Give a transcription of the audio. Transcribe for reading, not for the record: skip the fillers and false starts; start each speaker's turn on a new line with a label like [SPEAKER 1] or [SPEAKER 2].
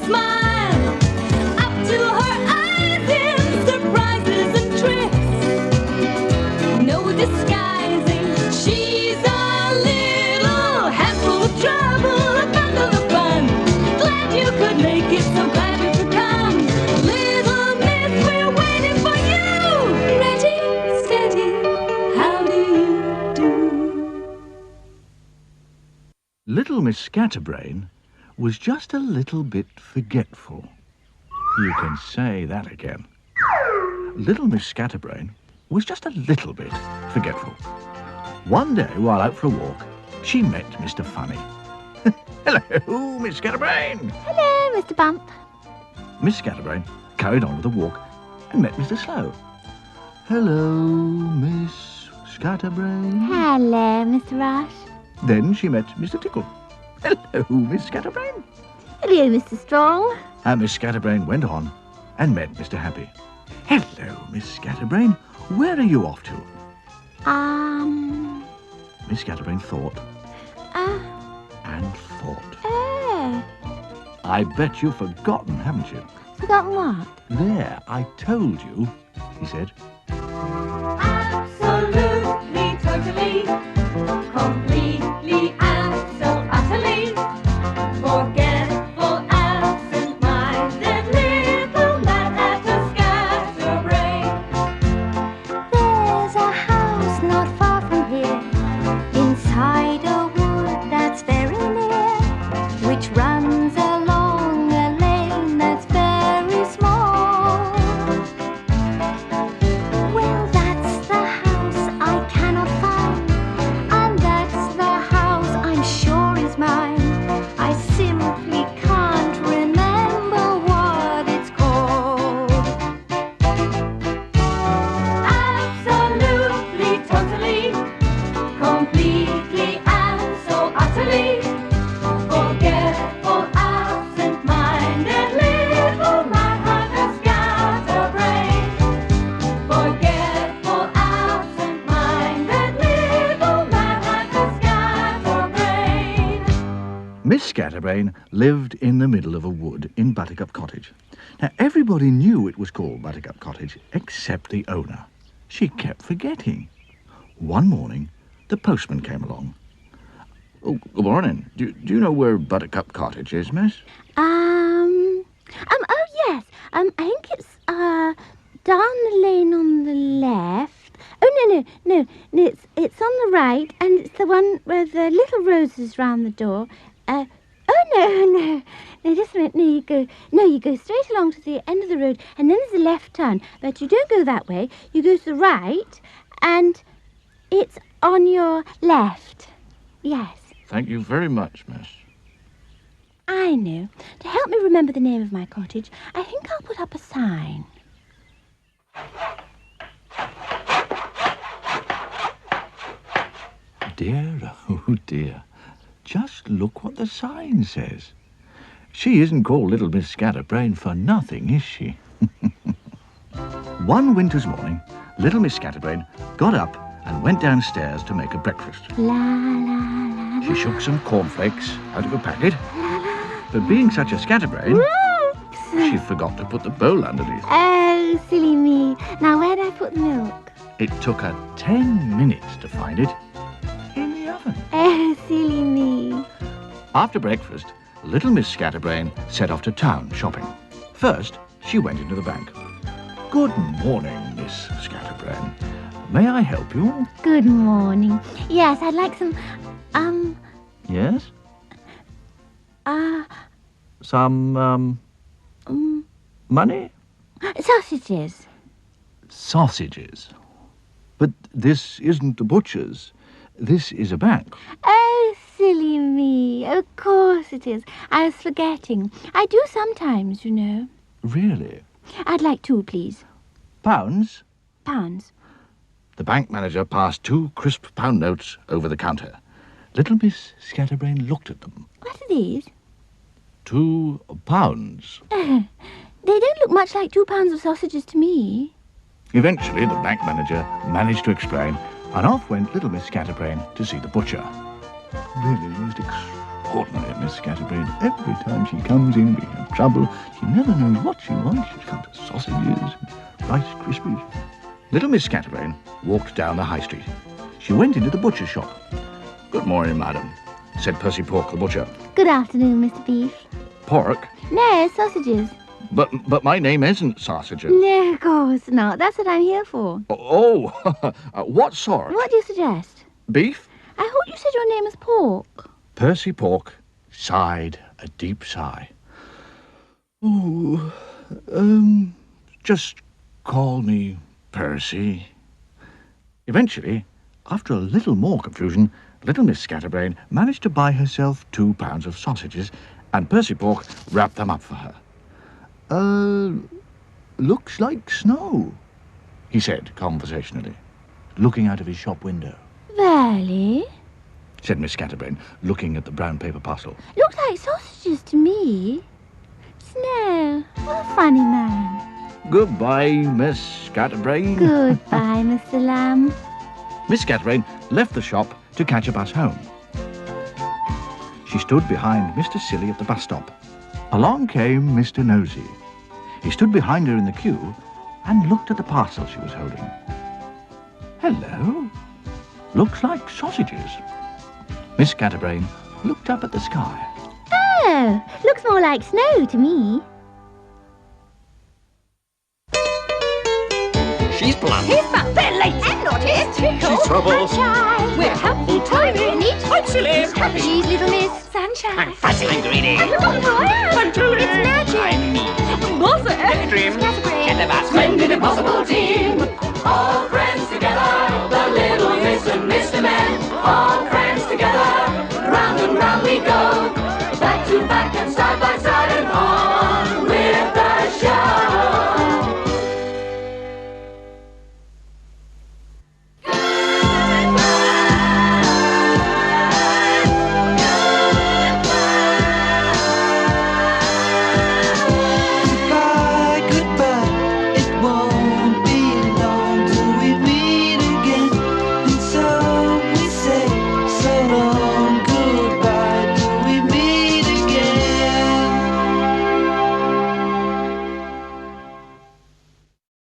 [SPEAKER 1] smile. Up to her eyes in surprises and tricks. No disguising, she's a little handful of trouble, a bundle of fun. Glad you could make it, so glad you could come. Little Miss, we're waiting for you. Ready, steady, how do you do?
[SPEAKER 2] Little Miss Scatterbrain was just a little bit forgetful. You can say that again. Little Miss Scatterbrain was just a little bit forgetful. One day, while out for a walk, she met Mr. Funny. Hello, Miss Scatterbrain!
[SPEAKER 3] Hello, Mr. Bump.
[SPEAKER 2] Miss Scatterbrain carried on with the walk and met Mr. Slow. Hello, Miss Scatterbrain.
[SPEAKER 3] Hello, Mr. Rush.
[SPEAKER 2] Then she met Mr. Tickle. Hello, Miss Scatterbrain.
[SPEAKER 3] Hello, Mr. Strong.
[SPEAKER 2] And Miss Scatterbrain went on and met Mr. Happy. Hello, Miss Scatterbrain. Where are you off to? Miss Scatterbrain thought and thought. I bet you've forgotten, haven't you?
[SPEAKER 3] Forgotten what?
[SPEAKER 2] There, I told you, he said.
[SPEAKER 1] Absolutely, totally, completely, and so utterly forgetful, absent-minded little man at a scatterbrain.
[SPEAKER 3] There's a house not far from here, inside a wood that's very near, which runs along a lane that's very small. Well, that's the house I cannot find, and that's the house I'm sure is mine. I simply can't remember what it's called.
[SPEAKER 1] Absolutely, totally, completely, and so utterly forgetful, absent-minded little man had a scatterbrain. Forgetful, absent-minded little man had a scatterbrain.
[SPEAKER 2] Miss Scatterbrain lived in the middle of a wood in Buttercup Cottage. Now, everybody knew it was called Buttercup Cottage, except the owner. She kept forgetting. One morning, the postman came along. Oh, good morning. Do you know where Buttercup Cottage is, miss?
[SPEAKER 3] Oh yes. I think it's down the lane on the left. Oh no. It's on the right, and it's the one where the little roses round the door. No, just a minute. You go straight along to the end of the road, and then there's a left turn. But you don't go that way. You go to the right, and it's on your left. Yes.
[SPEAKER 2] Thank you very much, miss.
[SPEAKER 3] I know. To help me remember the name of my cottage, I think I'll put up a sign.
[SPEAKER 2] Dear, oh dear. Just look what the sign says. She isn't called Little Miss Scatterbrain for nothing, is she? One winter's morning, Little Miss Scatterbrain got up and went downstairs to make a breakfast.
[SPEAKER 3] La la la.
[SPEAKER 2] She shook some cornflakes out of a packet, but being such a scatterbrain, she forgot to put the bowl underneath.
[SPEAKER 3] Oh, silly me. Now, where'd I put the milk?
[SPEAKER 2] It took her 10 minutes to find it in the oven.
[SPEAKER 3] Oh, silly me.
[SPEAKER 2] After breakfast, Little Miss Scatterbrain set off to town shopping. First, she went into the bank. Good morning, Miss Scatterbrain. May I help you?
[SPEAKER 3] Good morning. Yes, I'd like some,
[SPEAKER 2] Yes? Some, money?
[SPEAKER 3] sausages.
[SPEAKER 2] Sausages. But this isn't a butcher's. This is a bank.
[SPEAKER 3] Oh, silly me. Of course it is. I was forgetting. I do sometimes, you know.
[SPEAKER 2] Really?
[SPEAKER 3] I'd like 2, please.
[SPEAKER 2] Pounds?
[SPEAKER 3] Pounds.
[SPEAKER 2] The bank manager passed 2 crisp pound notes over the counter. Little Miss Scatterbrain looked at them.
[SPEAKER 3] What are these?
[SPEAKER 2] 2 pounds.
[SPEAKER 3] They don't look much like 2 pounds of sausages to me.
[SPEAKER 2] Eventually, the bank manager managed to explain, and off went Little Miss Scatterbrain to see the butcher. Really most extraordinary, Miss Scatterbrain. Every time she comes in, we have trouble. She never knows what she wants. She's come to sausages, Rice Krispies. Little Miss Scatterbrain walked down the high street. She went into the butcher's shop. "Good morning, madam," said Percy Pork, the butcher.
[SPEAKER 3] Good afternoon, Mr. Beef.
[SPEAKER 2] "Pork?
[SPEAKER 3] No, sausages.
[SPEAKER 2] But my name isn't Sausages."
[SPEAKER 3] No, of course not. That's what I'm here for.
[SPEAKER 2] Oh, what sort?
[SPEAKER 3] What do you suggest?
[SPEAKER 2] Beef?
[SPEAKER 3] I thought you said your name was Pork.
[SPEAKER 2] Percy Pork sighed a deep sigh. "Oh, just call me Percy." Eventually, after a little more confusion, little Miss Scatterbrain managed to buy herself 2 pounds of sausages, and Percy Pork wrapped them up for her. Looks like snow," he said conversationally, looking out of his shop window.
[SPEAKER 3] Really?
[SPEAKER 2] Said Miss Scatterbrain, looking at the brown paper parcel.
[SPEAKER 3] Looks like sausages to me. Snow. What a funny man.
[SPEAKER 2] "Goodbye, Miss Scatterbrain."
[SPEAKER 3] Goodbye, Mr. Lamb.
[SPEAKER 2] Miss Scatterbrain left the shop to catch a bus home. She stood behind Mr. Silly at the bus stop. Along came Mr. Nosy. He stood behind her in the queue and looked at the parcel she was holding. "Hello. Looks like sausages." Miss Scatterbrain looked up at the sky.
[SPEAKER 3] Oh, looks more like snow to me.
[SPEAKER 4] She's blunt.
[SPEAKER 1] He's fat, they're late and naughty.
[SPEAKER 4] She's trouble.
[SPEAKER 1] We're helpful, tiny, neat.
[SPEAKER 4] I'm silly.
[SPEAKER 1] Happy. She's little Miss Sunshine.
[SPEAKER 4] I'm fuzzy. I'm greedy.
[SPEAKER 1] I've forgotten who I am.
[SPEAKER 4] I'm Julie.
[SPEAKER 1] It's magic.
[SPEAKER 4] I'm me.
[SPEAKER 1] Bossy.
[SPEAKER 4] Dream.
[SPEAKER 1] Scatterbrain.
[SPEAKER 4] Get the bus.
[SPEAKER 1] Splendid impossible tea.